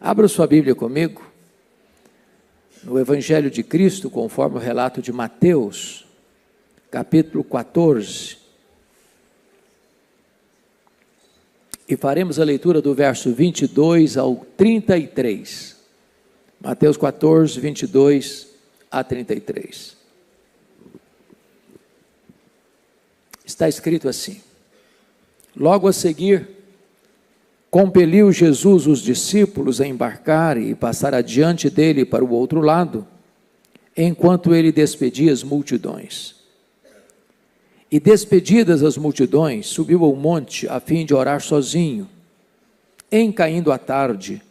Abra sua Bíblia comigo, no Evangelho de Cristo, conforme o relato de Mateus, capítulo 14. E faremos a leitura do verso 22 ao 33. Mateus 14, 22 a 33. Está escrito assim: logo a seguir, compeliu Jesus os discípulos a embarcar e passar adiante dele para o outro lado, enquanto ele despedia as multidões. E despedidas as multidões, subiu ao monte a fim de orar sozinho. Em caindo a tarde,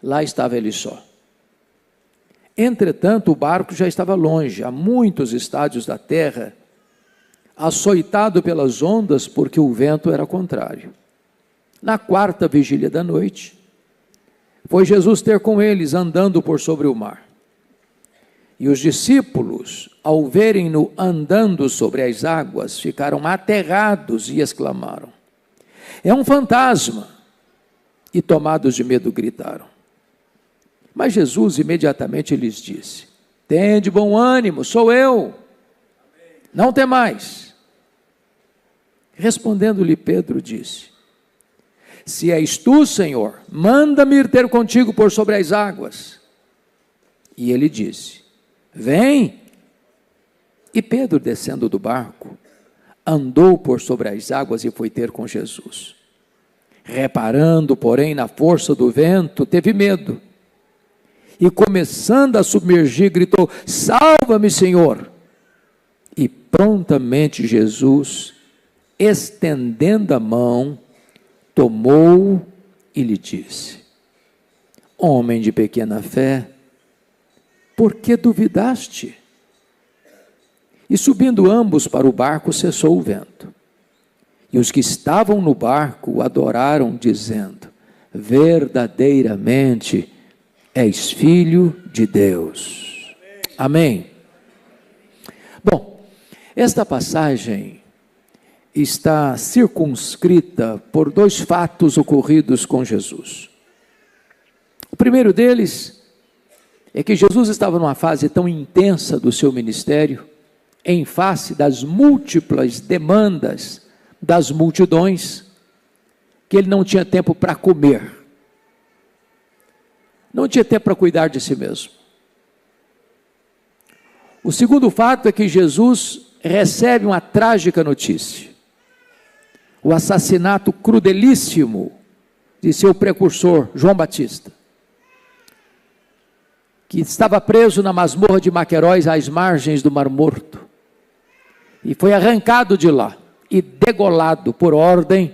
lá estava ele só. Entretanto, o barco já estava longe, a muitos estádios da terra, açoitado pelas ondas, porque o vento era contrário. Na quarta vigília da noite, foi Jesus ter com eles, andando por sobre o mar. E os discípulos, ao verem-no andando sobre as águas, ficaram aterrados e exclamaram: é um fantasma! E tomados de medo gritaram. Mas Jesus imediatamente lhes disse: tende bom ânimo, sou eu, não temais. Respondendo-lhe Pedro, disse: se és tu, Senhor, manda-me ir ter contigo por sobre as águas. E ele disse: vem. E Pedro, descendo do barco, andou por sobre as águas e foi ter com Jesus. Reparando, porém, na força do vento, teve medo. E começando a submergir, gritou: salva-me, Senhor! E prontamente Jesus, estendendo a mão, tomou e lhe disse: homem de pequena fé, por que duvidaste? E subindo ambos para o barco, cessou o vento. E os que estavam no barco o adoraram, dizendo: verdadeiramente és filho de Deus. Amém. Bom, esta passagem está circunscrita por dois fatos ocorridos com Jesus. O primeiro deles é que Jesus estava numa fase tão intensa do seu ministério, em face das múltiplas demandas das multidões, que ele não tinha tempo para comer, não tinha tempo para cuidar de si mesmo. O segundo fato é que Jesus recebe uma trágica notícia: o assassinato crudelíssimo de seu precursor, João Batista, que estava preso na masmorra de Maqueróis, às margens do Mar Morto, e foi arrancado de lá e degolado por ordem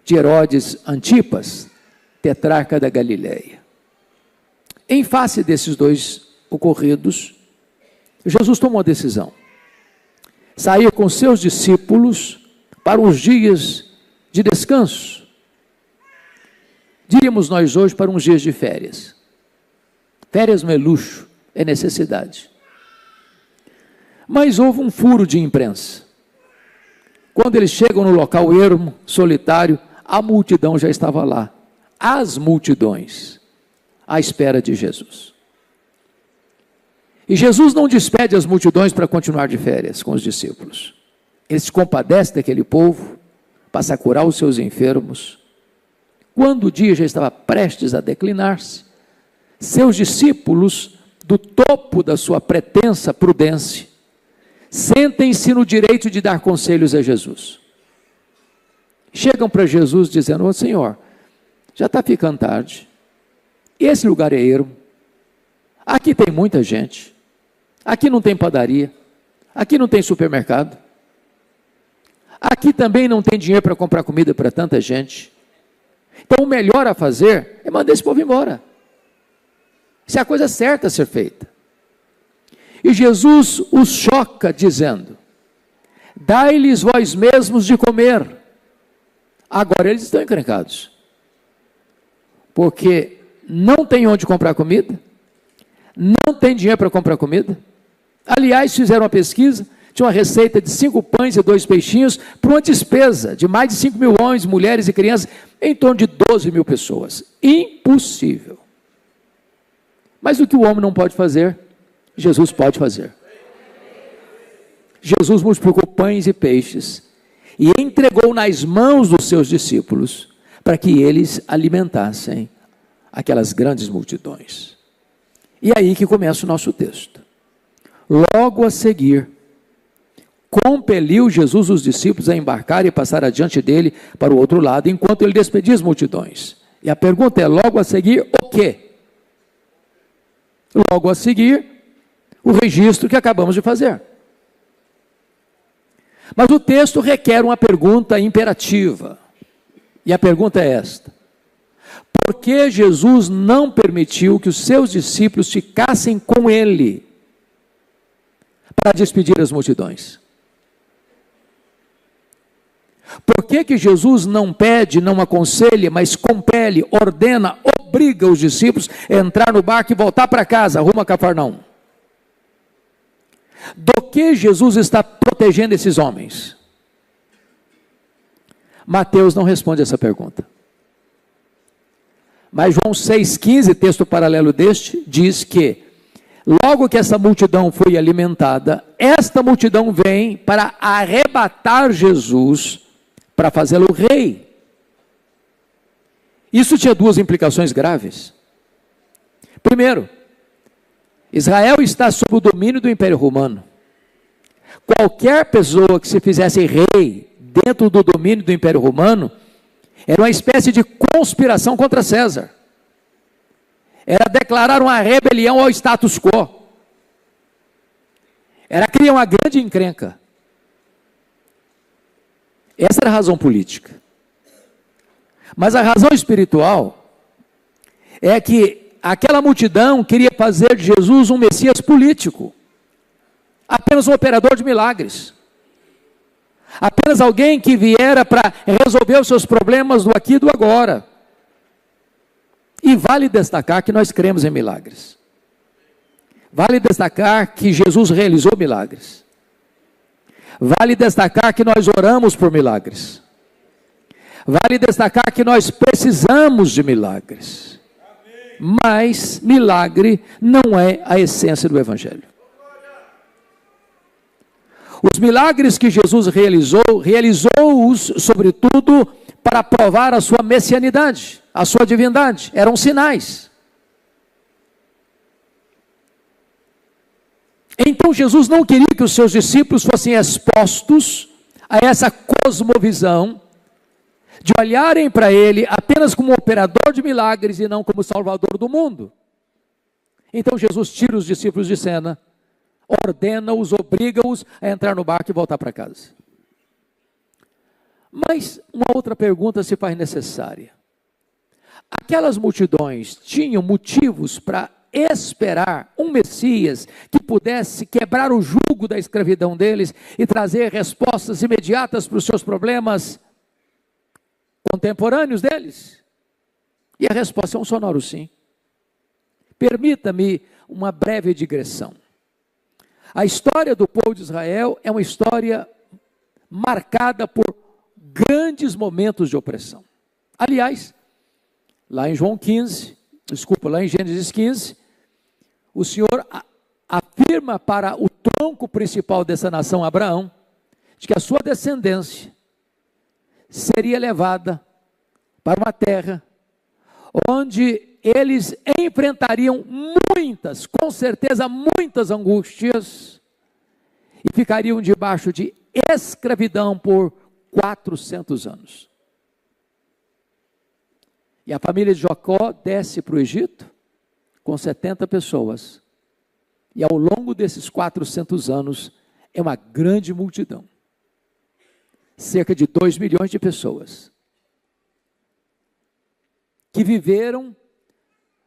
de Herodes Antipas, tetrarca da Galileia. Em face desses dois ocorridos, Jesus tomou a decisão: sair com seus discípulos para uns dias de descanso. Diríamos nós hoje, para uns dias de férias. Férias não é luxo, é necessidade. Mas houve um furo de imprensa. Quando eles chegam no local ermo, solitário, a multidão já estava lá. As multidões, à espera de Jesus. E Jesus não despede as multidões para continuar de férias com os discípulos. Ele se compadece daquele povo, passa a curar os seus enfermos. Quando o dia já estava prestes a declinar-se, seus discípulos, do topo da sua pretensa prudência, sentem-se no direito de dar conselhos a Jesus. Chegam para Jesus dizendo: ô Senhor, já está ficando tarde, esse lugar é ermo, aqui tem muita gente, aqui não tem padaria, aqui não tem supermercado, aqui também não tem dinheiro para comprar comida para tanta gente. Então o melhor a fazer é mandar esse povo embora. Isso é a coisa certa a ser feita. E Jesus os choca dizendo: dai-lhes vós mesmos de comer. Agora eles estão encrencados, porque não tem onde comprar comida, não tem dinheiro para comprar comida. Aliás, fizeram uma pesquisa, tinha uma receita de 5 pães e 2 peixinhos, para uma despesa de mais de 5.000 homens, mulheres e crianças, em torno de 12.000 pessoas. Impossível. Mas o que o homem não pode fazer, Jesus pode fazer. Jesus multiplicou pães e peixes e entregou nas mãos dos seus discípulos para que eles alimentassem aquelas grandes multidões. E aí que começa o nosso texto. Logo a seguir, compeliu Jesus os discípulos a embarcar e passar adiante dele para o outro lado, enquanto ele despedia as multidões. E a pergunta é, logo a seguir, o quê? Logo a seguir, o registro que acabamos de fazer. Mas o texto requer uma pergunta imperativa. E a pergunta é esta: por que Jesus não permitiu que os seus discípulos ficassem com ele para despedir as multidões? Por que Jesus não pede, não aconselha, mas compele, ordena, obriga os discípulos a entrar no barco e voltar para casa, rumo a Cafarnaum? Do que Jesus está protegendo esses homens? Mateus não responde essa pergunta. Mas João 6,15, texto paralelo deste, diz que logo que essa multidão foi alimentada, esta multidão vem para arrebatar Jesus, para fazê-lo rei. Isso tinha duas implicações graves. Primeiro, Israel está sob o domínio do Império Romano. Qualquer pessoa que se fizesse rei dentro do domínio do Império Romano, era uma espécie de conspiração contra César. Era declarar uma rebelião ao status quo. Era criar uma grande encrenca. Essa era a razão política. Mas a razão espiritual é que aquela multidão queria fazer de Jesus um Messias político. Apenas um operador de milagres. Apenas alguém que viera para resolver os seus problemas do aqui e do agora. E vale destacar que nós cremos em milagres. Vale destacar que Jesus realizou milagres. Vale destacar que nós oramos por milagres. Vale destacar que nós precisamos de milagres. Mas milagre não é a essência do Evangelho. Os milagres que Jesus realizou-os, sobretudo, para provar a sua messianidade, a sua divindade. Eram sinais. Então Jesus não queria que os seus discípulos fossem expostos a essa cosmovisão, de olharem para ele apenas como operador de milagres e não como salvador do mundo. Então Jesus tira os discípulos de cena, ordena-os, obriga-os a entrar no barco e voltar para casa. Mas uma outra pergunta se faz necessária. Aquelas multidões tinham motivos para esperar um Messias que pudesse quebrar o jugo da escravidão deles e trazer respostas imediatas para os seus problemas contemporâneos deles? E a resposta é um sonoro sim. Permita-me uma breve digressão. A história do povo de Israel é uma história marcada por grandes momentos de opressão. Aliás, lá em Gênesis 15, o Senhor afirma para o tronco principal dessa nação, Abraão, de que a sua descendência seria levada para uma terra onde eles enfrentariam muitas, com certeza muitas angústias, e ficariam debaixo de escravidão por 400 anos. E a família de Jacó desce para o Egito com 70 pessoas. E ao longo desses 400 anos, é uma grande multidão. Cerca de 2 milhões de pessoas. Que viveram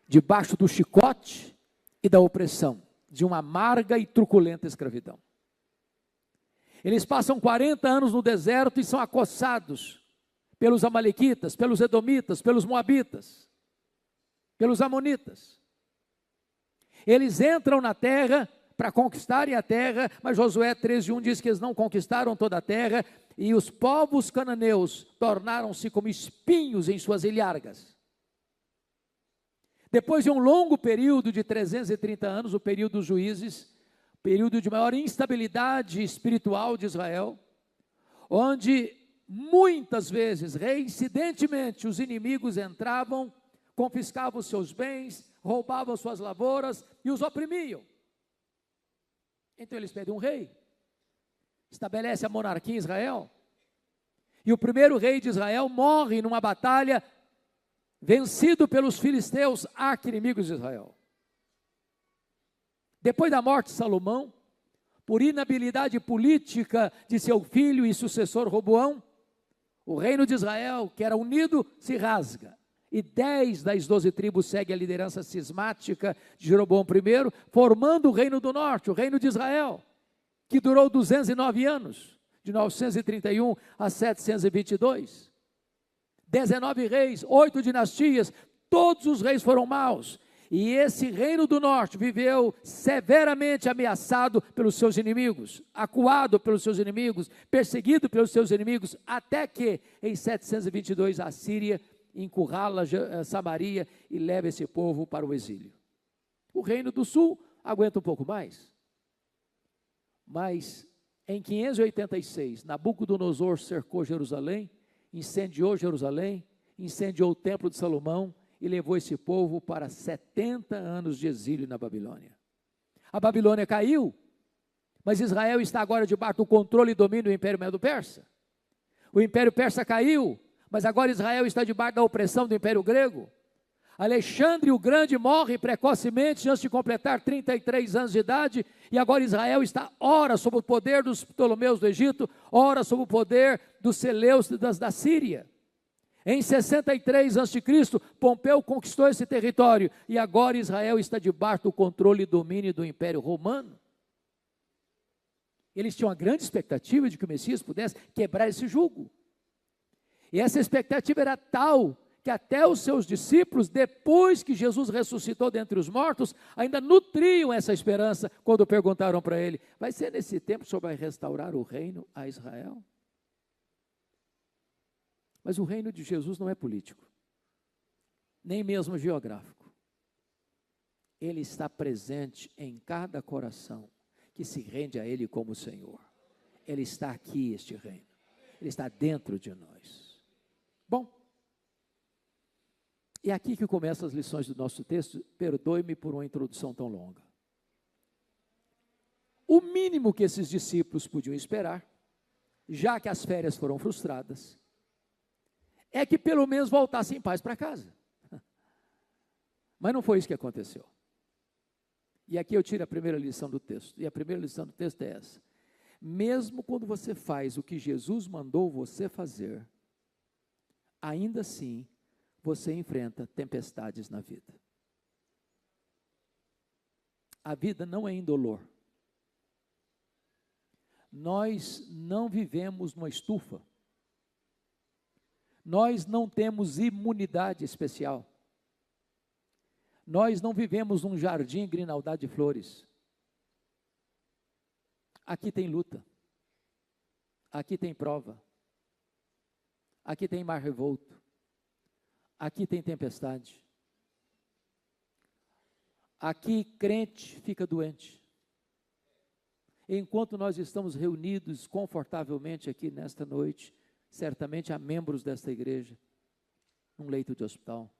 debaixo do chicote e da opressão, de uma amarga e truculenta escravidão. Eles passam 40 anos no deserto e são acossados pelos amalequitas, pelos edomitas, pelos moabitas, pelos amonitas. Eles entram na terra para conquistarem a terra, mas Josué 13:1 diz que eles não conquistaram toda a terra, e os povos cananeus tornaram-se como espinhos em suas ilhargas. Depois de um longo período de 330 anos, o período dos juízes, período de maior instabilidade espiritual de Israel, onde muitas vezes, reincidentemente, os inimigos entravam, confiscavam seus bens, roubavam suas lavouras e os oprimiam. Então eles pedem um rei, estabelece a monarquia em Israel, e o primeiro rei de Israel morre numa batalha, vencido pelos filisteus, arqui-inimigos de Israel. Depois da morte de Salomão, por inabilidade política de seu filho e sucessor Roboão, o reino de Israel, que era unido, se rasga. E 10 das 12 tribos seguem a liderança cismática de Jeroboão I, formando o reino do norte, o reino de Israel, que durou 209 anos, de 931 a 722. 19 reis, 8 dinastias, todos os reis foram maus. E esse reino do norte viveu severamente ameaçado pelos seus inimigos, acuado pelos seus inimigos, perseguido pelos seus inimigos, até que em 722 a Síria encurrala Samaria e leva esse povo para o exílio. O reino do sul aguenta um pouco mais. Mas em 586, Nabucodonosor cercou Jerusalém, incendiou Jerusalém, incendiou o templo de Salomão e levou esse povo para 70 anos de exílio na Babilônia. A Babilônia caiu, mas Israel está agora debaixo do controle e domínio do Império Medo-Persa. O Império Persa caiu, mas agora Israel está debaixo da opressão do Império Grego. Alexandre o Grande morre precocemente antes de completar 33 anos de idade, e agora Israel está ora sob o poder dos Ptolomeus do Egito, ora sob o poder dos Seleus da Síria. Em 63 a.C., Pompeu conquistou esse território, e agora Israel está debaixo do controle e domínio do Império Romano. Eles tinham uma grande expectativa de que o Messias pudesse quebrar esse jugo. E essa expectativa era tal que até os seus discípulos, depois que Jesus ressuscitou dentre os mortos, ainda nutriam essa esperança quando perguntaram para ele: vai ser nesse tempo que o Senhor vai restaurar o reino a Israel? Mas o reino de Jesus não é político, nem mesmo geográfico. Ele está presente em cada coração que se rende a Ele como Senhor. Ele está aqui, este reino. Ele está dentro de nós. Bom, é aqui que começam as lições do nosso texto. Perdoe-me por uma introdução tão longa. O mínimo que esses discípulos podiam esperar, já que as férias foram frustradas, é que pelo menos voltassem em paz para casa. Mas não foi isso que aconteceu. E aqui eu tiro a primeira lição do texto. E a primeira lição do texto é essa: mesmo quando você faz o que Jesus mandou você fazer, ainda assim você enfrenta tempestades na vida. A vida não é indolor. Nós não vivemos numa estufa. Nós não temos imunidade especial. Nós não vivemos num jardim grinaldade de flores. Aqui tem luta. Aqui tem prova. Aqui tem mar revolto. Aqui tem tempestade. Aqui crente fica doente. Enquanto nós estamos reunidos confortavelmente aqui nesta noite, certamente há membros desta igreja num leito de hospital.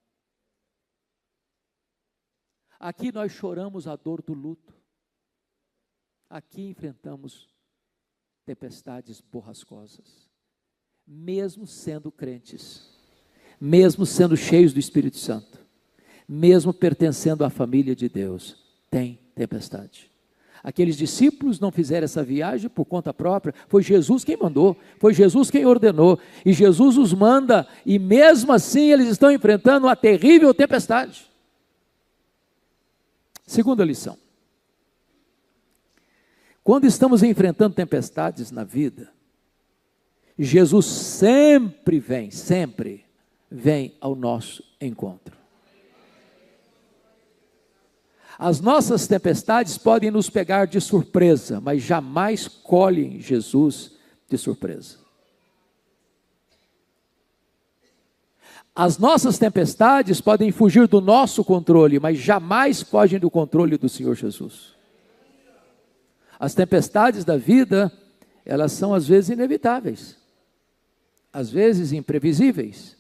Aqui nós choramos a dor do luto. Aqui enfrentamos tempestades borrascosas. Mesmo sendo crentes, mesmo sendo cheios do Espírito Santo, mesmo pertencendo à família de Deus, tem tempestade. Aqueles discípulos não fizeram essa viagem por conta própria, foi Jesus quem mandou, foi Jesus quem ordenou, e Jesus os manda, e mesmo assim eles estão enfrentando uma terrível tempestade. Segunda lição: quando estamos enfrentando tempestades na vida, Jesus sempre vem ao nosso encontro. As nossas tempestades podem nos pegar de surpresa, mas jamais colhem Jesus de surpresa. As nossas tempestades podem fugir do nosso controle, mas jamais fogem do controle do Senhor Jesus. As tempestades da vida, elas são às vezes inevitáveis, às vezes imprevisíveis,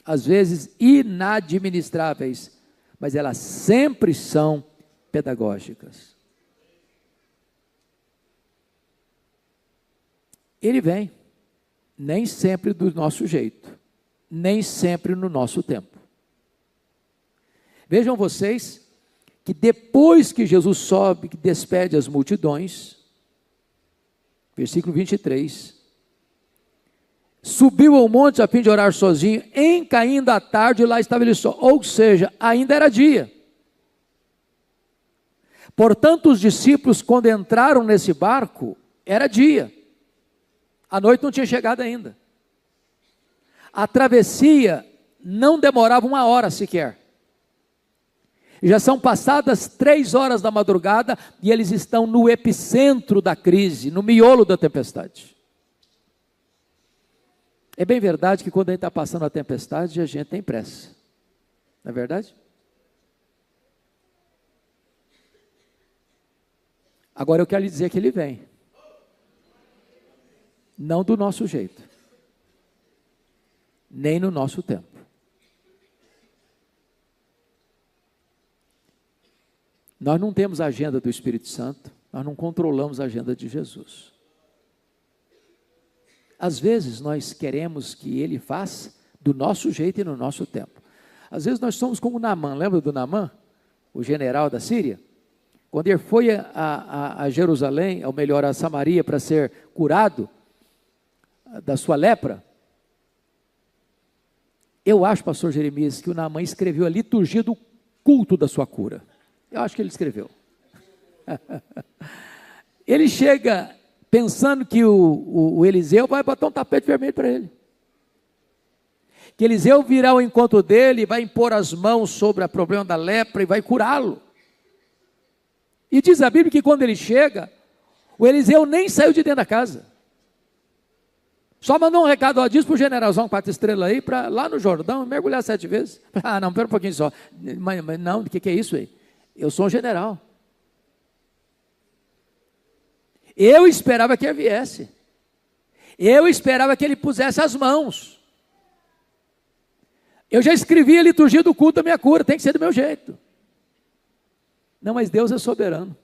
às vezes inadministráveis, mas elas sempre são pedagógicas. Ele vem, nem sempre do nosso jeito, nem sempre no nosso tempo. Vejam vocês que depois que Jesus sobe, que despede as multidões, versículo 23, subiu ao monte a fim de orar sozinho, em caindo a tarde, lá estava ele só, ou seja, ainda era dia. Portanto, os discípulos, quando entraram nesse barco, era dia, a noite não tinha chegado ainda. A travessia não demorava 1 hora sequer. Já são passadas 3 horas da madrugada e eles estão no epicentro da crise, no miolo da tempestade. É bem verdade que quando a gente está passando a tempestade, a gente tem pressa. Não é verdade? Agora eu quero lhe dizer que ele vem. Não do nosso jeito. Nem no nosso tempo. Nós não temos a agenda do Espírito Santo, nós não controlamos a agenda de Jesus. Às vezes nós queremos que Ele faça do nosso jeito e no nosso tempo. Às vezes nós somos como Naamã, lembra do Naamã? O general da Síria? Quando ele foi a Jerusalém, ou melhor, a Samaria, para ser curado da sua lepra, eu acho, pastor Jeremias, que o Naamã escreveu a liturgia do culto da sua cura. Eu acho que ele escreveu. Ele chega pensando que o Eliseu vai botar um tapete vermelho para ele. Que Eliseu virá ao encontro dele, vai impor as mãos sobre o problema da lepra e vai curá-lo. E diz a Bíblia que quando ele chega, o Eliseu nem saiu de dentro da casa. Só mandou um recado, ó, diz para o generalzão 4 estrelas aí, para lá no Jordão, mergulhar 7 vezes. Ah, não, pera um pouquinho só. Mas não, o que é isso aí? Eu sou um general. Eu esperava que ele viesse. Eu esperava que ele pusesse as mãos. Eu já escrevi a liturgia do culto da minha cura, tem que ser do meu jeito. Não, mas Deus é soberano.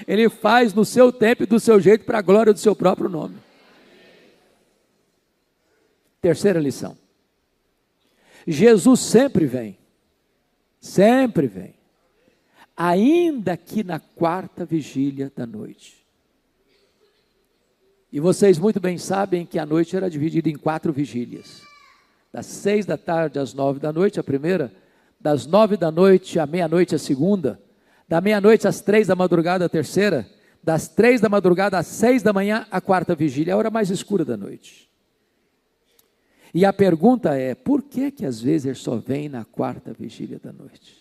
Ele faz no seu tempo e do seu jeito para a glória do seu próprio nome. Terceira lição. Jesus sempre vem. Sempre vem. Ainda que na 4ª vigília da noite. E vocês muito bem sabem que a noite era dividida em 4 vigílias. Das 6 da tarde às 9 da noite, a primeira. Das 9 da noite à meia-noite, a segunda. Da meia-noite às 3 da madrugada, a terceira. Das 3 da madrugada às 6 da manhã, a 4ª vigília, a hora mais escura da noite. E a pergunta é, por que que às vezes ele só vem na 4ª vigília da noite?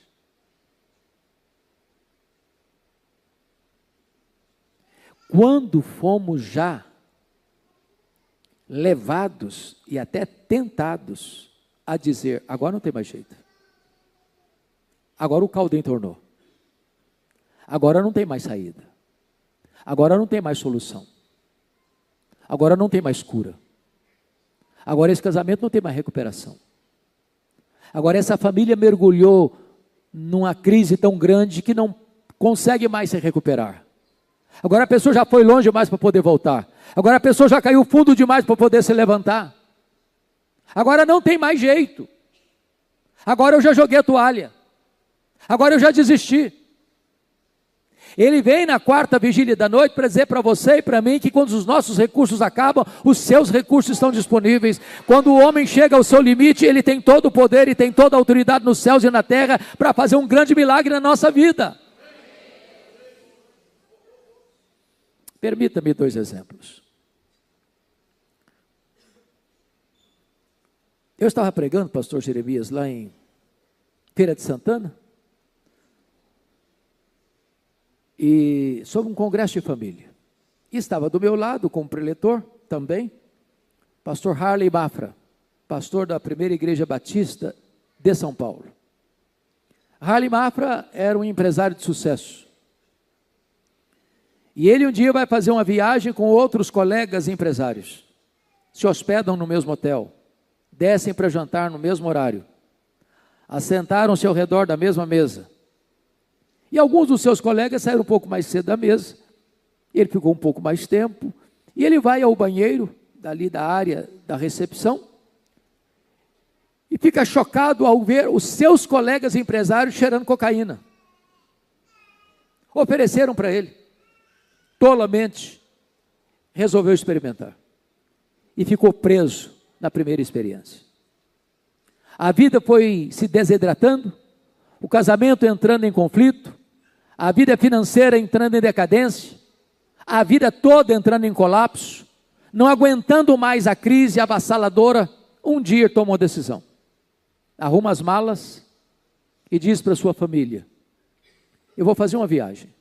Quando fomos já levados e até tentados a dizer, agora não tem mais jeito. Agora o caldo entornou. Agora não tem mais saída. Agora não tem mais solução. Agora não tem mais cura. Agora esse casamento não tem mais recuperação. Agora essa família mergulhou numa crise tão grande que não consegue mais se recuperar. Agora a pessoa já foi longe demais para poder voltar. Agora a pessoa já caiu fundo demais para poder se levantar. Agora não tem mais jeito. Agora eu já joguei a toalha. Agora eu já desisti. Ele vem na 4ª vigília da noite para dizer para você e para mim que quando os nossos recursos acabam, os seus recursos estão disponíveis. Quando o homem chega ao seu limite, ele tem todo o poder e tem toda a autoridade nos céus e na terra para fazer um grande milagre na nossa vida. Permita-me 2 exemplos. Eu estava pregando, pastor Jeremias, lá em Feira de Santana, e sobre um congresso de família. E estava do meu lado, como preletor, também, pastor Harley Bafra. pastor da primeira igreja batista de São Paulo. Harley Mafra era um empresário de sucesso. E ele um dia vai fazer uma viagem com outros colegas empresários. Se hospedam no mesmo hotel, descem para jantar no mesmo horário, assentaram-se ao redor da mesma mesa. E alguns dos seus colegas saíram um pouco mais cedo da mesa, ele ficou um pouco mais tempo, e ele vai ao banheiro, dali da área da recepção, e fica chocado ao ver os seus colegas empresários cheirando cocaína. Ofereceram para ele, tolamente, resolveu experimentar. E ficou preso na primeira experiência. A vida foi se desidratando, o casamento entrando em conflito, a vida financeira entrando em decadência, a vida toda entrando em colapso, não aguentando mais a crise avassaladora, um dia tomou a decisão. Arruma as malas e diz para sua família: eu vou fazer uma viagem.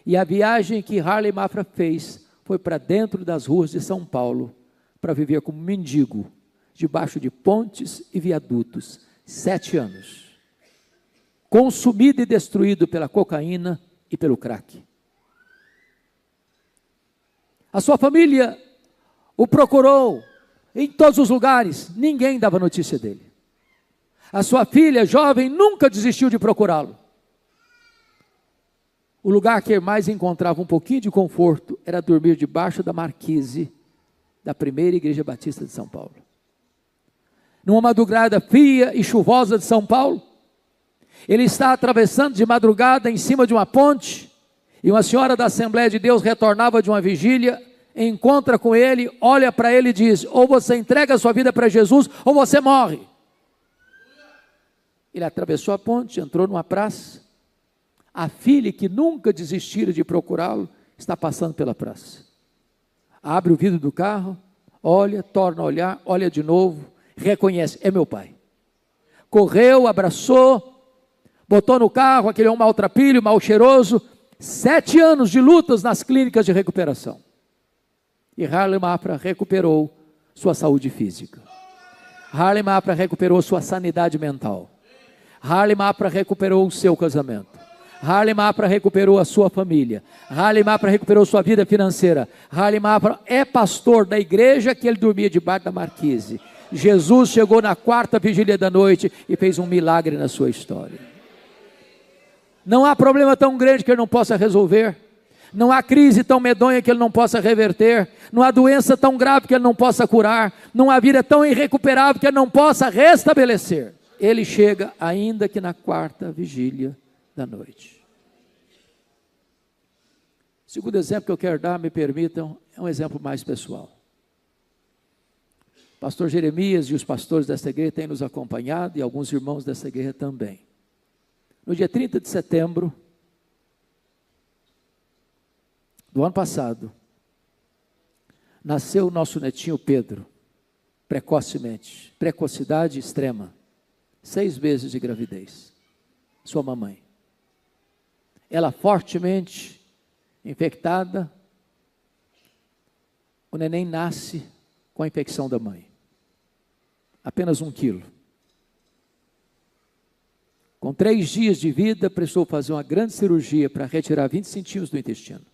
E a viagem que Harley Mafra fez foi para dentro das ruas de São Paulo, para viver como mendigo, debaixo de pontes e viadutos, 7 anos. Consumido e destruído pela cocaína e pelo crack. A sua família o procurou em todos os lugares, ninguém dava notícia dele. A sua filha, jovem, nunca desistiu de procurá-lo. O lugar que mais encontrava um pouquinho de conforto era dormir debaixo da marquise da primeira igreja batista de São Paulo. Numa madrugada fria e chuvosa de São Paulo, ele está atravessando de madrugada em cima de uma ponte, e uma senhora da Assembleia de Deus retornava de uma vigília, encontra com ele, olha para ele e diz: ou você entrega a sua vida para Jesus, ou você morre. Ele atravessou a ponte, entrou numa praça, a filha que nunca desistira de procurá-lo, está passando pela praça. Abre o vidro do carro, olha, torna a olhar, olha de novo, reconhece: é meu pai. Correu, abraçou, botou no carro, aquele homem maltrapilho, mal cheiroso, 7 anos de lutas nas clínicas de recuperação. E Harley Mafra recuperou sua saúde física. Harley Mafra recuperou sua sanidade mental. Harley Mafra recuperou o seu casamento. Harley Mafra recuperou a sua família. Harley Mafra recuperou sua vida financeira. Harley Mafra é pastor da igreja que ele dormia debaixo da marquise. Jesus chegou na 4ª vigília da noite e fez um milagre na sua história. Não há problema tão grande que ele não possa resolver. Não há crise tão medonha que ele não possa reverter. Não há doença tão grave que ele não possa curar. Não há vida tão irrecuperável que ele não possa restabelecer. Ele chega ainda que na 4ª vigília da noite. O segundo exemplo que eu quero dar, me permitam, é um exemplo mais pessoal. O pastor Jeremias e os pastores desta igreja têm nos acompanhado, e alguns irmãos desta igreja também. No dia 30 de setembro do ano passado, nasceu o nosso netinho Pedro, precocemente, precocidade extrema, 6 meses de gravidez, sua mamãe. Ela fortemente infectada, o neném nasce com a infecção da mãe, apenas 1 quilo. Com 3 dias de vida, precisou fazer uma grande cirurgia para retirar 20 centímetros do intestino.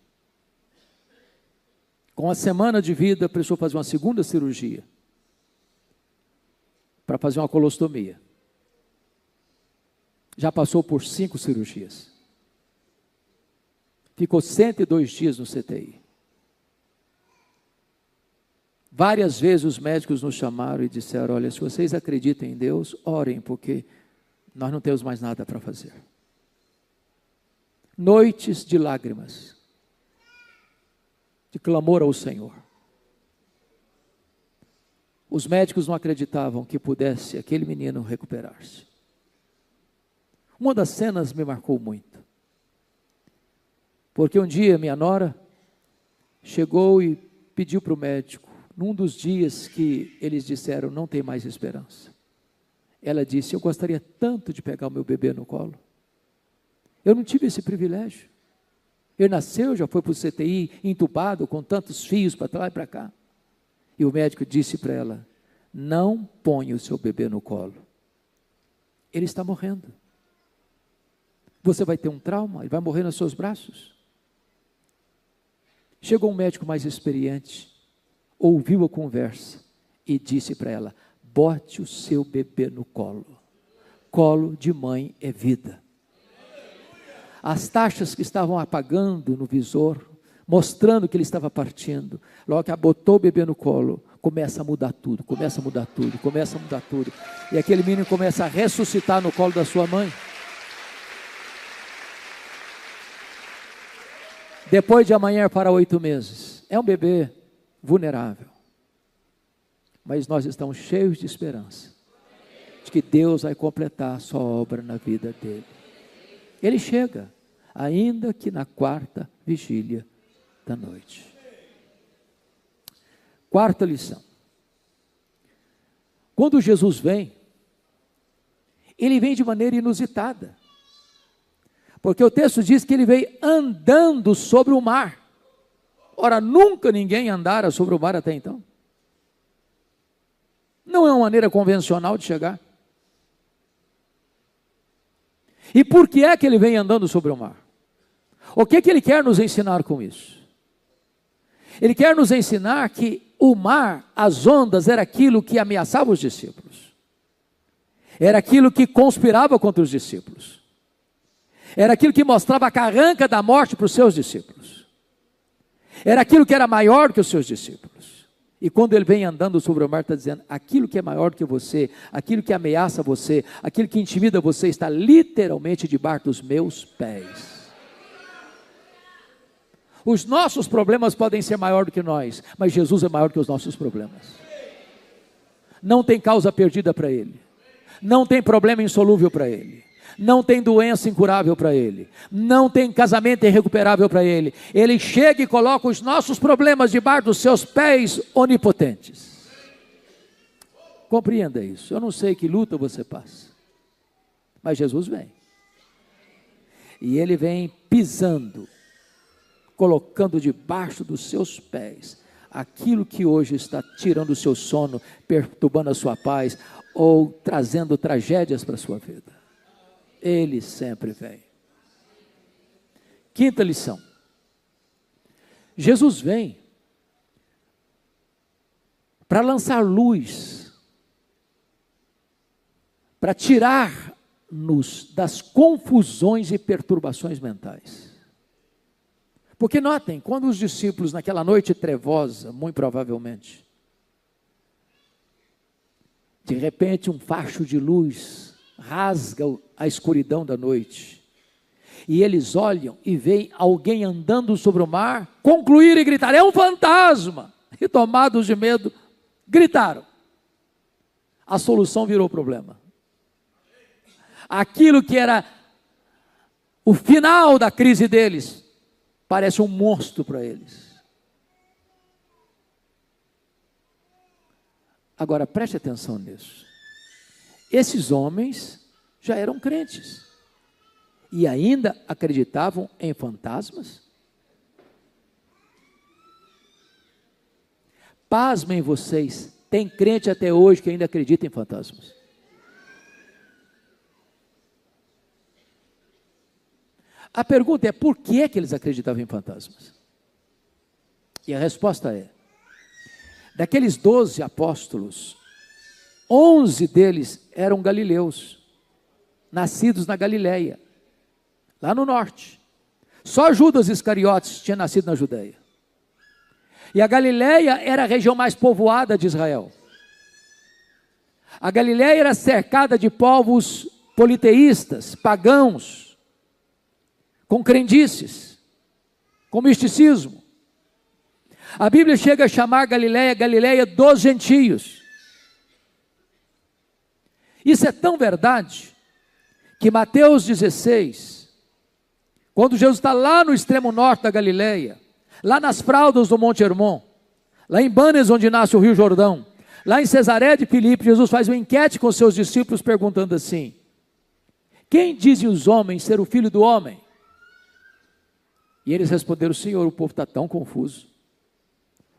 Com 1 semana de vida, precisou fazer uma segunda cirurgia para fazer uma colostomia. Já passou por 5 cirurgias. Ficou 102 dias no CTI. Várias vezes os médicos nos chamaram e disseram: olha, se vocês acreditam em Deus, orem, porque nós não temos mais nada para fazer. Noites de lágrimas, de clamor ao Senhor. Os médicos não acreditavam que pudesse aquele menino recuperar-se. Uma das cenas me marcou muito, porque um dia minha nora chegou e pediu para o médico, num dos dias que eles disseram: não tem mais esperança. Ela disse: eu gostaria tanto de pegar o meu bebê no colo. Eu não tive esse privilégio. Ele nasceu, já foi para o CTI, entubado, com tantos fios para lá e para cá. E o médico disse para ela: não ponha o seu bebê no colo. Ele está morrendo. Você vai ter um trauma, ele vai morrer nos seus braços. Chegou um médico mais experiente, ouviu a conversa e disse para ela: bote o seu bebê no colo. Colo de mãe é vida. As taxas que estavam apagando no visor, mostrando que ele estava partindo, logo que ela botou o bebê no colo, começa a mudar tudo, começa a mudar tudo, começa a mudar tudo. E aquele menino começa a ressuscitar no colo da sua mãe. Depois de amanhã para 8 meses, é um bebê vulnerável. Mas nós estamos cheios de esperança, de que Deus vai completar a sua obra na vida dele. Ele chega, ainda que na 4ª vigília da noite. 4ª lição. Quando Jesus vem, ele vem de maneira inusitada. Porque o texto diz que ele veio andando sobre o mar. Ora, nunca ninguém andara sobre o mar até então. Não é uma maneira convencional de chegar. E por que é que ele vem andando sobre o mar? O que ele quer nos ensinar com isso? Ele quer nos ensinar que o mar, as ondas, era aquilo que ameaçava os discípulos. Era aquilo que conspirava contra os discípulos. Era aquilo que mostrava a carranca da morte para os seus discípulos. Era aquilo que era maior que os seus discípulos. E quando ele vem andando sobre o mar, está dizendo: aquilo que é maior do que você, aquilo que ameaça você, aquilo que intimida você, está literalmente debaixo dos meus pés. Os nossos problemas podem ser maior do que nós, mas Jesus é maior que os nossos problemas. Não tem causa perdida para ele. Não tem problema insolúvel para ele. Não tem doença incurável para ele. Não tem casamento irrecuperável para ele. Ele chega e coloca os nossos problemas debaixo dos seus pés onipotentes. Compreenda isso. Eu não sei que luta você passa, mas Jesus vem. E ele vem pisando, colocando debaixo dos seus pés aquilo que hoje está tirando o seu sono, perturbando a sua paz ou trazendo tragédias para a sua vida. Ele sempre vem. 5ª lição. Jesus vem para lançar luz, para tirar-nos das confusões e perturbações mentais. Porque notem, quando os discípulos naquela noite trevosa, muito provavelmente, de repente um facho de luz rasga a escuridão da noite, e eles olham e veem alguém andando sobre o mar, concluir e gritar: é um fantasma! E tomados de medo, gritaram. A solução virou problema. Aquilo que era o final da crise deles, parece um monstro para eles. Agora preste atenção nisso. Esses homens já eram crentes e ainda acreditavam em fantasmas. Pasmem vocês, tem crente até hoje que ainda acredita em fantasmas. A pergunta é: por que é que eles acreditavam em fantasmas? E a resposta é: daqueles 12 apóstolos, 11 deles eram galileus, nascidos na Galileia, lá no norte. Só Judas Iscariotes tinha nascido na Judeia. E a Galileia era a região mais povoada de Israel. A Galileia era cercada de povos politeístas, pagãos, com crendices, com misticismo. A Bíblia chega a chamar Galileia, Galileia dos gentios. Isso é tão verdade, que Mateus 16, quando Jesus está lá no extremo norte da Galileia, lá nas fraldas do Monte Hermon, lá em Banes, onde nasce o Rio Jordão, lá em Cesaré de Filipe, Jesus faz uma enquete com seus discípulos, perguntando assim: quem dizem os homens ser o Filho do Homem? E eles responderam: Senhor, o povo está tão confuso.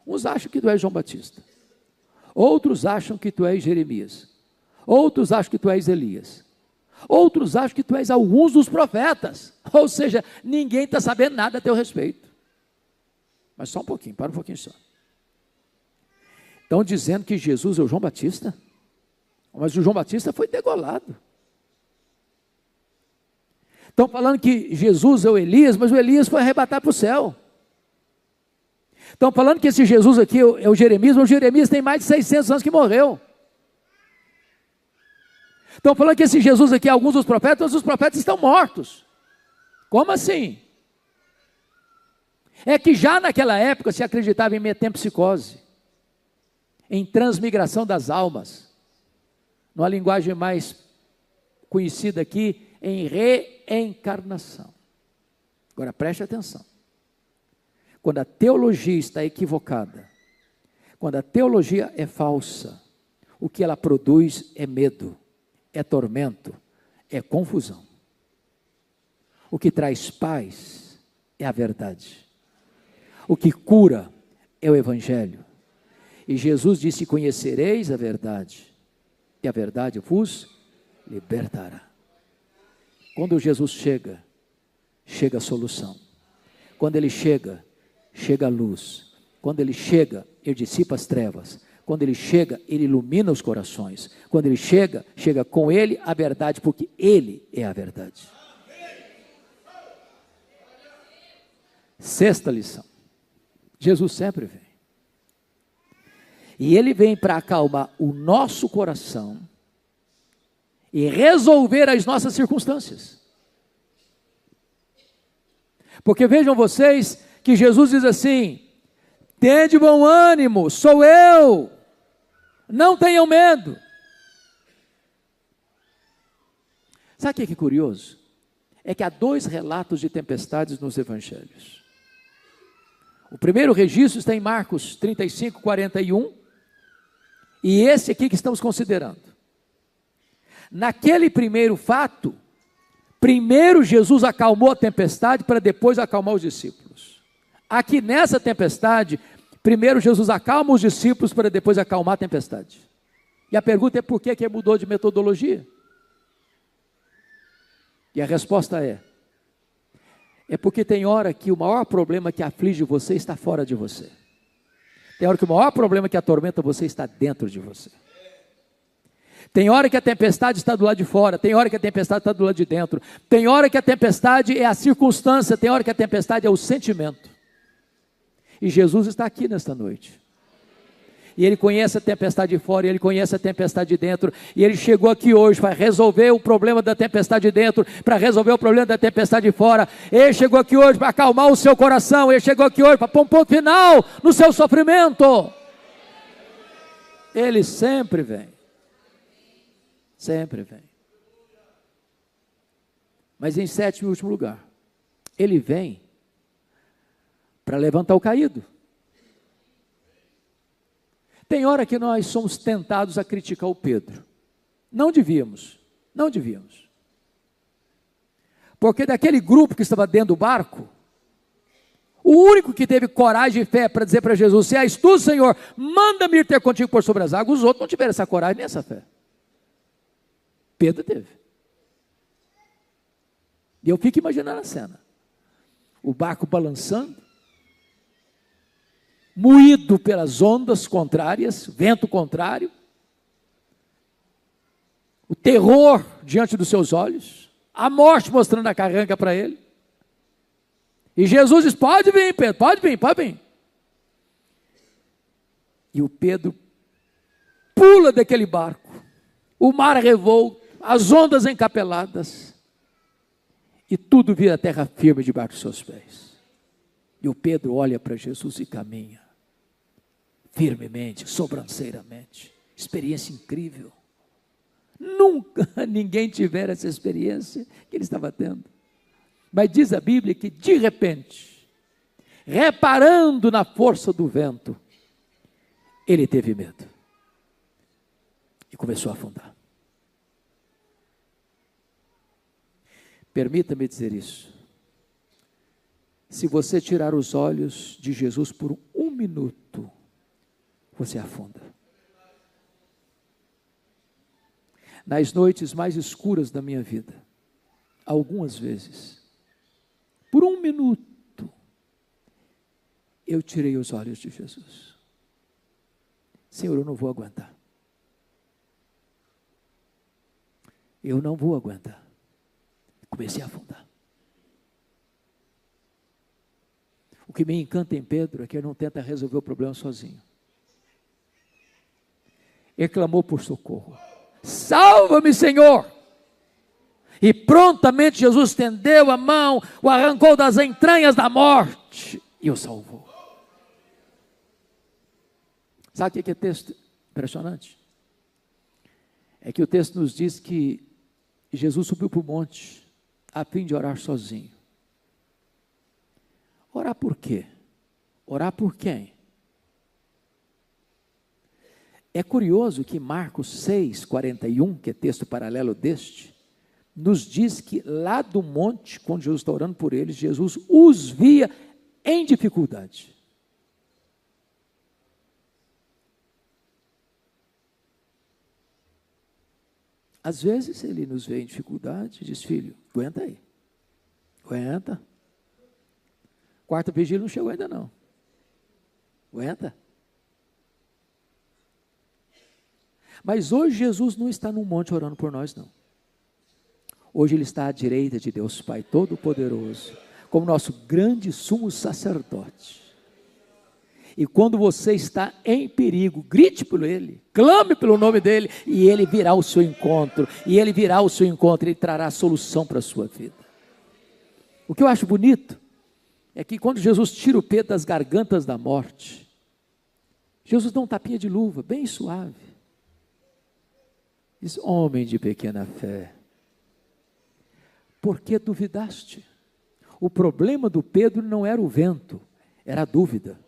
Uns acham que tu és João Batista, Outros acham que tu és Jeremias. Outros acham que tu és Elias. Outros acham que tu és alguns dos profetas. Ou seja, ninguém está sabendo nada a teu respeito. Mas só um pouquinho, para um pouquinho só. Estão dizendo que Jesus é o João Batista. Mas o João Batista foi degolado. Estão falando que Jesus é o Elias, mas o Elias foi arrebatado para o céu. Estão falando que esse Jesus aqui é o Jeremias, mas o Jeremias tem mais de 600 anos que morreu. Estão falando que esse Jesus aqui é alguns dos profetas, mas os profetas estão mortos. Como assim? É que já naquela época se acreditava em metempsicose, em transmigração das almas, numa linguagem mais conhecida aqui, em reencarnação. Agora preste atenção. Quando a teologia está equivocada, quando a teologia é falsa, o que ela produz é medo, é tormento, é confusão. O que traz paz é a verdade. O que cura é o Evangelho. E Jesus disse: conhecereis a verdade, e a verdade vos libertará. Quando Jesus chega, chega a solução. Quando Ele chega, chega a luz. Quando Ele chega, Ele dissipa as trevas. Quando Ele chega, Ele ilumina os corações. Quando Ele chega, chega com Ele a verdade, porque Ele é a verdade. Sexta lição. Jesus sempre vem. E Ele vem para acalmar o nosso coração e resolver as nossas circunstâncias. Porque vejam vocês que Jesus diz assim: tende bom ânimo, sou eu, não tenham medo. Sabe o que é curioso? É que há dois relatos de tempestades nos evangelhos. O primeiro registro está em Marcos 35, 41, e esse aqui que estamos considerando. Naquele primeiro fato, primeiro Jesus acalmou a tempestade para depois acalmar os discípulos. Aqui nessa tempestade, primeiro Jesus acalma os discípulos para depois acalmar a tempestade. E a pergunta é: por que ele mudou de metodologia? E a resposta é porque tem hora que o maior problema que aflige você está fora de você. Tem hora que o maior problema que atormenta você está dentro de você. Tem hora que a tempestade está do lado de fora, tem hora que a tempestade está do lado de dentro, tem hora que a tempestade é a circunstância, tem hora que a tempestade é o sentimento. E Jesus está aqui nesta noite. E Ele conhece a tempestade de fora, e Ele conhece a tempestade de dentro, e Ele chegou aqui hoje para resolver o problema da tempestade de dentro, para resolver o problema da tempestade de fora. Ele chegou aqui hoje para acalmar o seu coração, Ele chegou aqui hoje para pôr um ponto final no seu sofrimento. Ele sempre vem. Sempre vem. Mas em sétimo e último lugar, Ele vem para levantar o caído. Tem hora que nós somos tentados a criticar o Pedro. Não devíamos. Porque daquele grupo que estava dentro do barco, o único que teve coragem e fé para dizer para Jesus: se és tu, Senhor, manda-me ir ter contigo por sobre as águas. Os outros não tiveram essa coragem nem essa fé. Pedro teve. E eu fico imaginando a cena. O barco balançando, moído pelas ondas contrárias, vento contrário, o terror diante dos seus olhos, a morte mostrando a carranca para ele. E Jesus diz: pode vir, Pedro, pode vir. E o Pedro pula daquele barco, o mar revolto, as ondas encapeladas, e tudo vira terra firme debaixo dos seus pés. E o Pedro olha para Jesus e caminha firmemente, sobranceiramente. Experiência incrível. Nunca ninguém tivera essa experiência que ele estava tendo. Mas diz a Bíblia que de repente, reparando na força do vento, ele teve medo e começou a afundar. Permita-me dizer isso. Se você tirar os olhos de Jesus por um minuto, você afunda. nas noites mais escuras da minha vida, algumas vezes, por um minuto, eu tirei os olhos de Jesus. Senhor, eu não vou aguentar. Eu não vou aguentar. Comecei a afundar. O que me encanta em Pedro é que ele não tenta resolver o problema sozinho. Ele clamou por socorro. Salva-me, Senhor! E prontamente Jesus estendeu a mão, o arrancou das entranhas da morte e o salvou. Sabe o que é texto impressionante? É que o texto nos diz que Jesus subiu para o monte a fim de orar sozinho. Orar por quê? Orar por quem? É curioso que Marcos 6:41, que é texto paralelo deste, nos diz que lá do monte, quando Jesus está orando por eles, Jesus os via em dificuldade. Às vezes ele nos vê em dificuldade e diz: filho, aguenta aí, aguenta. Quarta vigília não chegou ainda não, aguenta. Mas hoje Jesus não está no monte orando por nós não. Hoje ele está à direita de Deus Pai Todo-Poderoso, como nosso grande sumo sacerdote. E quando você está em perigo, grite por ele, clame pelo nome dele, e ele virá ao seu encontro, ele trará a solução para a sua vida. O que eu acho bonito é que quando Jesus tira o Pedro das gargantas da morte, Jesus dá um tapinha de luva, bem suave. Diz: homem de pequena fé, por que duvidaste? O problema do Pedro não era o vento, era a dúvida.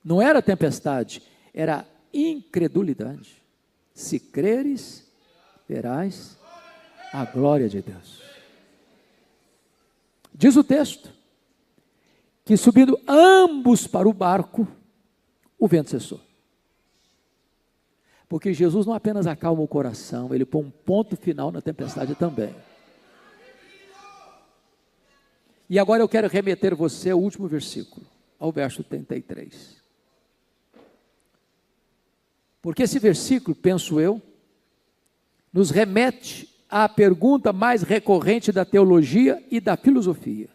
Não era a tempestade, era a incredulidade. Se creres, verás a glória de Deus. Diz o texto que subindo ambos para o barco, o vento cessou. Porque Jesus não apenas acalma o coração, ele põe um ponto final na tempestade também. E agora eu quero remeter você ao último versículo, ao verso 33. Porque esse versículo, penso eu, nos remete à pergunta mais recorrente da teologia e da filosofia.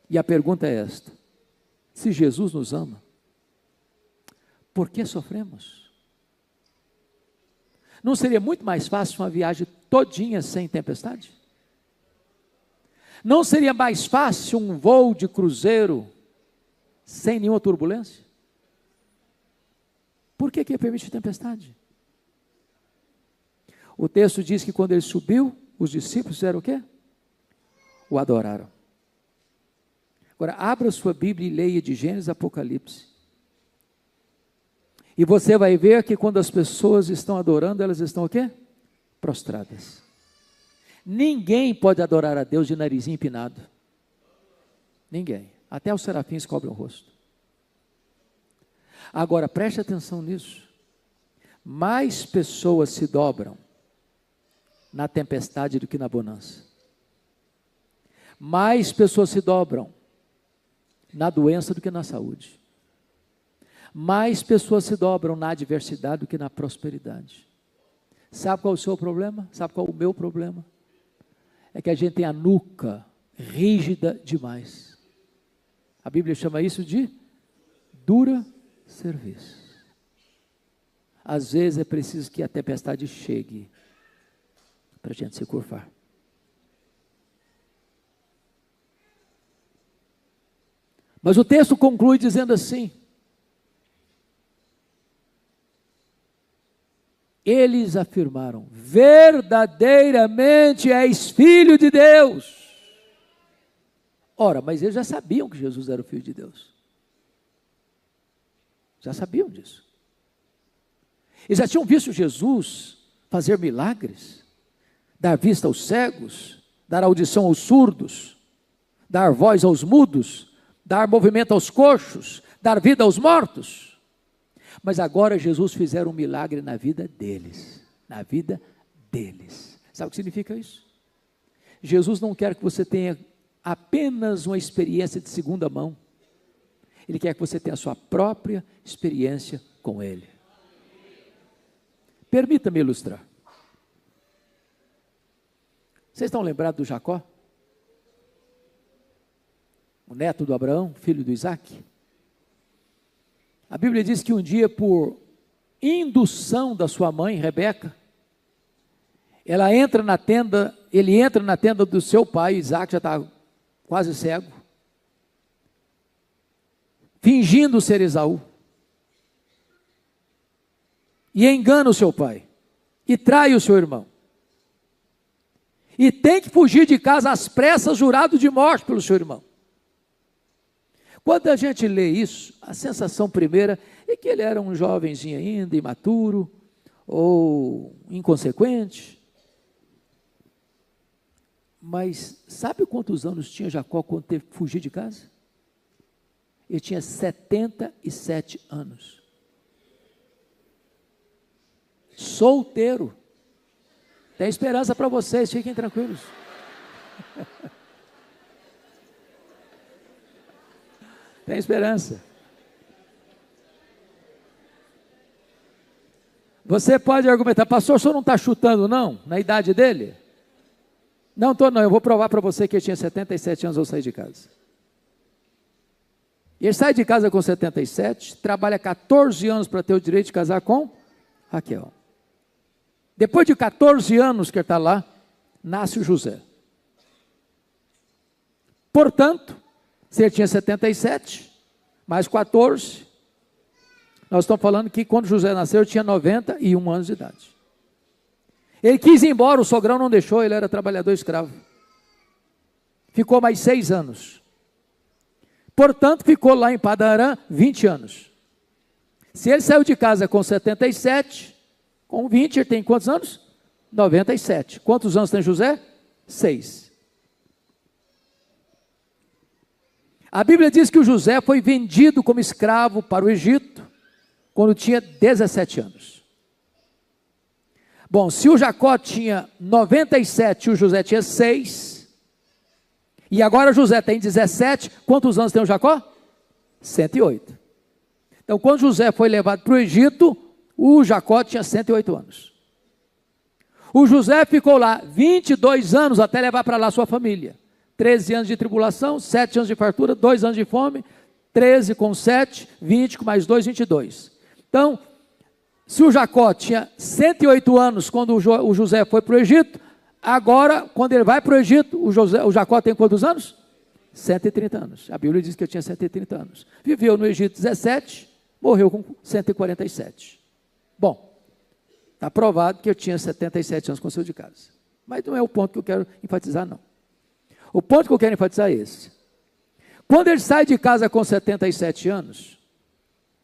E a pergunta é esta: se Jesus nos ama, por que sofremos? Não seria muito mais fácil uma viagem todinha sem tempestade? Não seria mais fácil um voo de cruzeiro sem nenhuma turbulência? Por que permite tempestade? O texto diz que quando ele subiu, os discípulos fizeram o quê? O adoraram. Agora, abra sua Bíblia e leia de Gênesis a Apocalipse. E você vai ver que quando as pessoas estão adorando, elas estão o quê? Prostradas. Ninguém pode adorar a Deus de narizinho empinado. Ninguém. Até os serafins cobrem o rosto. Agora, preste atenção nisso. Mais pessoas se dobram na tempestade do que na bonança. Mais pessoas se dobram na doença do que na saúde. Mais pessoas se dobram na adversidade do que na prosperidade. Sabe qual é o seu problema? Sabe qual é o meu problema? É que a gente tem a nuca rígida demais. A Bíblia chama isso de dura serviço. Às vezes é preciso que a tempestade chegue para a gente se curvar. Mas o texto conclui dizendo assim: eles afirmaram: verdadeiramente és filho de Deus. Ora, mas eles já sabiam que Jesus era o filho de Deus. Já sabiam disso. Eles já tinham visto Jesus fazer milagres, dar vista aos cegos, dar audição aos surdos, dar voz aos mudos, dar movimento aos coxos, dar vida aos mortos. Mas agora Jesus fizeram um milagre na vida deles. na vida deles. Sabe o que significa isso? Jesus não quer que você tenha apenas uma experiência de segunda mão. Ele quer que você tenha a sua própria experiência com Ele. Permita-me ilustrar. Vocês estão lembrados do Jacó? O neto do Abraão, filho do Isaac? A Bíblia diz que um dia, por indução da sua mãe, Rebeca, ele entra na tenda do seu pai, Isaac já está quase cego, fingindo ser Esaú, e engana o seu pai, e trai o seu irmão, e tem que fugir de casa às pressas, jurado de morte pelo seu irmão. Quando a gente lê isso, a sensação primeira é que ele era um jovenzinho ainda, imaturo, ou inconsequente. Mas sabe quantos anos tinha Jacó quando teve que fugir de casa? Ele tinha 77 anos. Solteiro. Tem esperança para vocês, fiquem tranquilos. Tem esperança. Você pode argumentar, pastor, o senhor não está chutando não, na idade dele? Não estou não, eu vou provar para você que ele tinha 77 anos ao sair de casa. E ele sai de casa com 77, trabalha 14 anos para ter o direito de casar com Raquel. Depois de 14 anos que ele está lá, nasce o José. Portanto, se ele tinha 77, mais 14, nós estamos falando que quando José nasceu, ele tinha 91 anos de idade. Ele quis ir embora, o sogrão não deixou, ele era trabalhador escravo. Ficou mais 6 anos. Portanto, ficou lá em Padan-Aram 20 anos. Se ele saiu de casa com 77, com 20, ele tem quantos anos? 97. Quantos anos tem José? 6. A Bíblia diz que o José foi vendido como escravo para o Egito, quando tinha 17 anos. Bom, se o Jacó tinha 97 e o José tinha 6, e agora o José tem 17, quantos anos tem o Jacó? 108. Então, quando José foi levado para o Egito, o Jacó tinha 108 anos. O José ficou lá 22 anos até levar para lá sua família. 13 anos de tribulação, 7 anos de fartura, 2 anos de fome, 13 com 7, 20 com mais 2, 22. Então, se o Jacó tinha 108 anos quando o José foi para o Egito, agora, quando ele vai para o Egito, o Jacó tem quantos anos? 130 anos. A Bíblia diz que ele tinha 130 anos. Viveu no Egito 17, morreu com 147. Bom, está provado que eu tinha 77 anos quando saiu de casa. Mas não é o ponto que eu quero enfatizar, não. O ponto que eu quero enfatizar é esse. Quando ele sai de casa com 77 anos,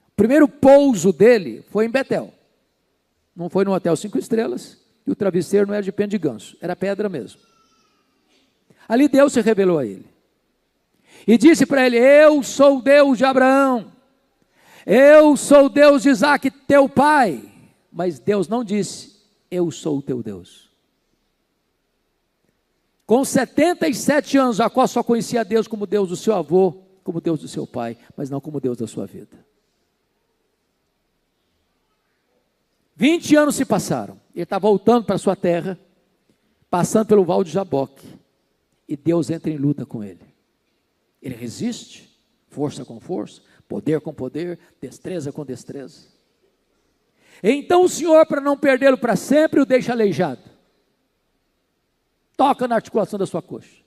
o primeiro pouso dele foi em Betel. Não foi num hotel 5 estrelas, e o travesseiro não era de pena de ganso, era pedra mesmo. Ali Deus se revelou a ele. E disse para ele, eu sou o Deus de Abraão, eu sou o Deus de Isaac, teu pai. Mas Deus não disse, eu sou o teu Deus. Com 77 anos, Jacó só conhecia Deus como Deus do seu avô, como Deus do seu pai, mas não como Deus da sua vida. 20 anos se passaram, ele está voltando para a sua terra, passando pelo Val de Jaboque, e Deus entra em luta com ele. Ele resiste, força com força, poder com poder, destreza com destreza. Então o Senhor, para não perdê-lo para sempre, o deixa aleijado. Toca na articulação da sua coxa.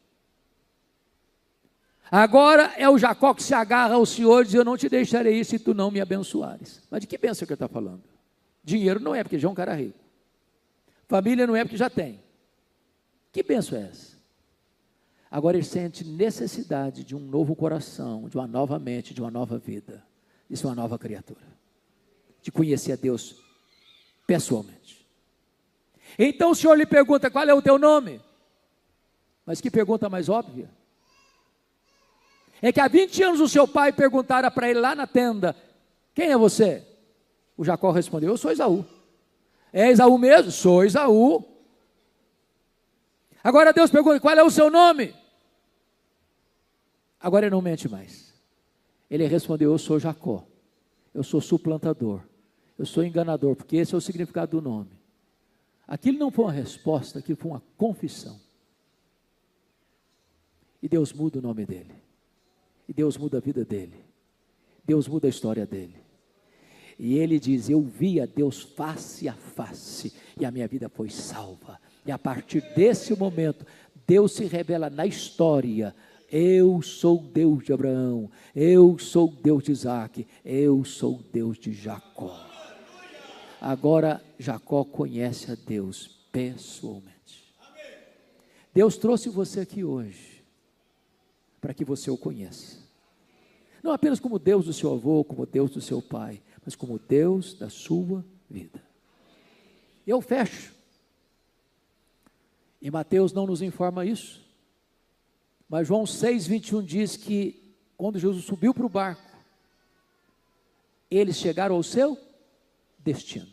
Agora é o Jacó que se agarra ao Senhor e diz, eu não te deixarei se tu não me abençoares. Mas de que bênção que ele está falando? Dinheiro não é, porque já é um cara rico. Família não é, porque já tem. Que bênção é essa? Agora ele sente necessidade de um novo coração, de uma nova mente, de uma nova vida. Isso é uma nova criatura. De conhecer a Deus pessoalmente. Então o Senhor lhe pergunta, qual é o teu nome? Mas que pergunta mais óbvia. É que há 20 anos o seu pai perguntara para ele lá na tenda, quem é você? O Jacó respondeu, eu sou Esaú. É Esaú mesmo? Sou Esaú. Agora Deus pergunta, qual é o seu nome? Agora ele não mente mais. Ele respondeu, eu sou Jacó. Eu sou suplantador. Eu sou enganador, porque esse é o significado do nome. Aquilo não foi uma resposta, aquilo foi uma confissão. E Deus muda o nome dele. E Deus muda a vida dele. Deus muda a história dele. E ele diz, eu vi a Deus face a face, e a minha vida foi salva. E a partir desse momento, Deus se revela na história. Eu sou Deus de Abraão, eu sou Deus de Isaac, eu sou Deus de Jacó. Agora Jacó conhece a Deus pessoalmente. Deus trouxe você aqui hoje, para que você o conheça. Não apenas como Deus do seu avô, como Deus do seu pai, mas como Deus da sua vida. Eu fecho. E Mateus não nos informa isso. Mas João 6,21 diz que quando Jesus subiu para o barco, eles chegaram ao seu destino.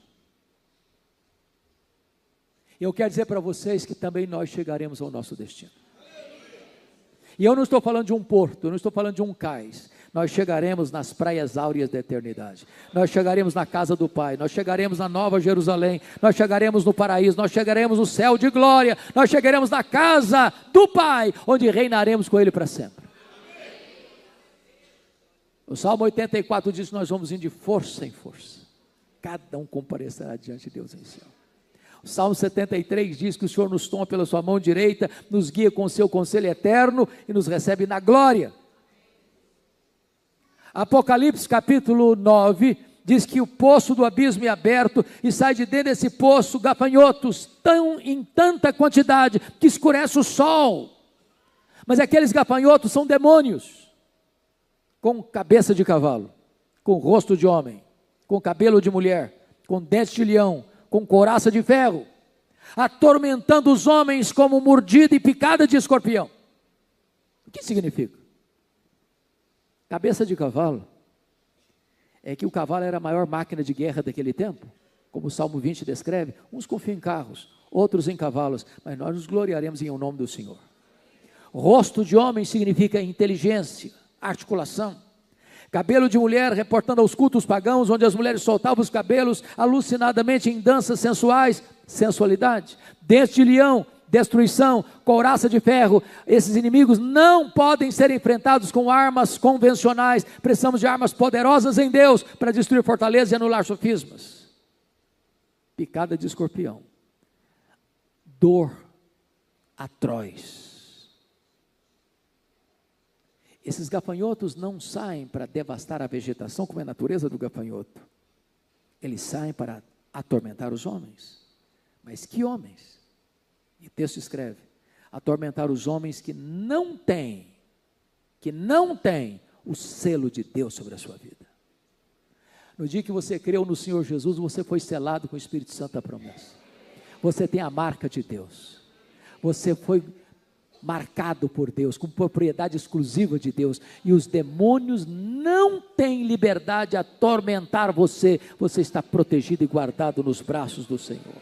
Eu quero dizer para vocês que também nós chegaremos ao nosso destino. E eu não estou falando de um porto, eu não estou falando de um cais. Nós chegaremos nas praias áureas da eternidade. Nós chegaremos na casa do Pai. Nós chegaremos na Nova Jerusalém. Nós chegaremos no paraíso. Nós chegaremos no céu de glória. Nós chegaremos na casa do Pai, onde reinaremos com Ele para sempre. O Salmo 84 diz que nós vamos indo de força em força. Cada um comparecerá diante de Deus em céu. O Salmo 73 diz que o Senhor nos toma pela sua mão direita, nos guia com o seu conselho eterno e nos recebe na glória. Apocalipse capítulo 9 diz que o poço do abismo é aberto e sai de dentro desse poço gafanhotos em tanta quantidade que escurece o sol. Mas aqueles gafanhotos são demônios, com cabeça de cavalo, com rosto de homem, com cabelo de mulher, com dentes de leão, com couraça de ferro, atormentando os homens como mordida e picada de escorpião. O que significa? Cabeça de cavalo é que o cavalo era a maior máquina de guerra daquele tempo, como o Salmo 20 descreve. Uns confiam em carros, outros em cavalos, mas nós nos gloriaremos em o nome do Senhor. Rosto de homem significa inteligência, articulação. Cabelo de mulher, reportando aos cultos pagãos, onde as mulheres soltavam os cabelos alucinadamente em danças sensuais, sensualidade. Dente de leão, destruição, couraça de ferro. Esses inimigos não podem ser enfrentados com armas convencionais. Precisamos de armas poderosas em Deus para destruir fortalezas e anular sofismas. Picada de escorpião, dor atroz. Esses gafanhotos não saem para devastar a vegetação, como é a natureza do gafanhoto. Eles saem para atormentar os homens. Mas que homens? E o texto escreve, atormentar os homens que não têm o selo de Deus sobre a sua vida. No dia que você creu no Senhor Jesus, você foi selado com o Espírito Santo da promessa. Você tem a marca de Deus. Você foi marcado por Deus, com propriedade exclusiva de Deus. E os demônios não têm liberdade de atormentar você. Você está protegido e guardado nos braços do Senhor.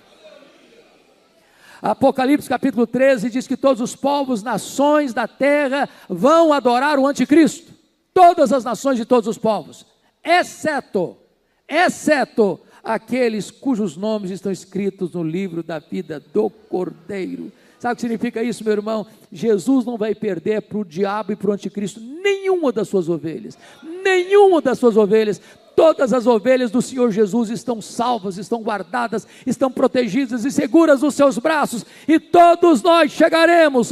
Apocalipse capítulo 13 diz que todos os povos, nações da terra vão adorar o anticristo. Todas as nações de todos os povos, exceto aqueles cujos nomes estão escritos no livro da vida do Cordeiro. Sabe o que significa isso, meu irmão? Jesus não vai perder para o diabo e para o anticristo nenhuma das suas ovelhas. Nenhuma das suas ovelhas. Todas as ovelhas do Senhor Jesus estão salvas, estão guardadas, estão protegidas e seguras nos seus braços. E todos nós chegaremos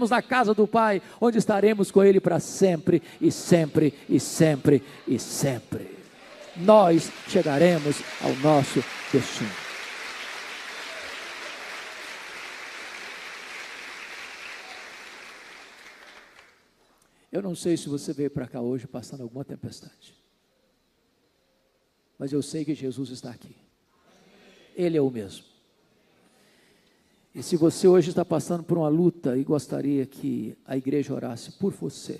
na casa do Pai, onde estaremos com Ele para sempre, e sempre, e sempre, e sempre. Nós chegaremos ao nosso destino. Eu não sei se você veio para cá hoje passando alguma tempestade, mas eu sei que Jesus está aqui. Ele é o mesmo. E se você hoje está passando por uma luta e gostaria que a igreja orasse por você,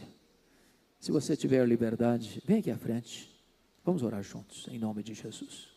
se você tiver liberdade, vem aqui à frente, vamos orar juntos, em nome de Jesus.